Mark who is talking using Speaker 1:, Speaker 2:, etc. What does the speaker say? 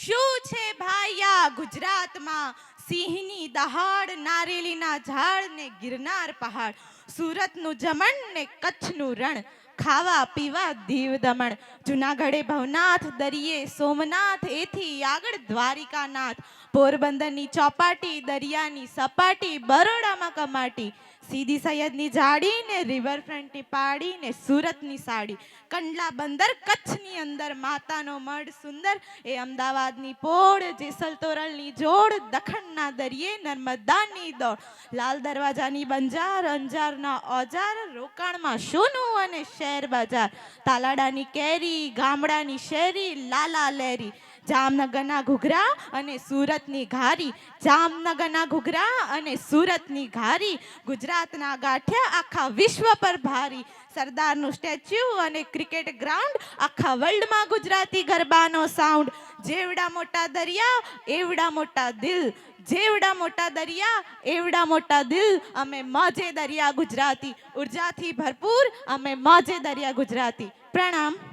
Speaker 1: શું છે ભાઈયા ગુજરાતમાં સિંહની દહાડ, નારેલીના ઝાડ ને ગિરનાર પહાડ, સુરતનું જમણ ને કચ્છનું રણ, ખાવા પીવા દીવ દમણ, જુનાગઢે ભવનાથ, દરિયે સોમનાથ, એથી આગળ દ્વારિકાનાથ, પોરબંદરની ચોપાટી, દરિયાની સપાટી, બરોડામાં કમાટી, સીદી સૈયદની જાડી ને રિવરફ્રન્ટની પાડી ને સુરતની સાડી, કંડલા બંદર કચ્છની અંદર, માતાનો મઢ સુંદર એ અમદાવાદની પોળ, જેસલ તોરલની જોડ, દખણના દરિયે નર્મદાની દોડ, લાલ દરવાજાની બંજાર, અંજારના ઓજાર, રોકાણમાં સોનું અને શેર બજાર, તાલાડાની કેરી, ગામડાની શેરી, લાલા લેરી, જામનગરના ઘૂઘરા અને સુરતની ઘારી, જામનગરના ઘૂઘરા અને સુરતની ઘારી, ગુજરાતના ગાંઠિયા આખા વિશ્વ પર ભારી, સરદારનું સ્ટેચ્યુ અને ક્રિકેટ ગ્રાઉન્ડ, આખા વર્લ્ડમાં ગુજરાતી ગરબાનો સાઉન્ડ, જેવડા મોટા દરિયા એવડા મોટા દિલ, જેવડા મોટા દરિયા એવડા મોટા દિલ, અમે મોજે દરિયા ગુજરાતી, ઉર્જાથી ભરપૂર અમે મોજે દરિયા ગુજરાતી. પ્રણામ.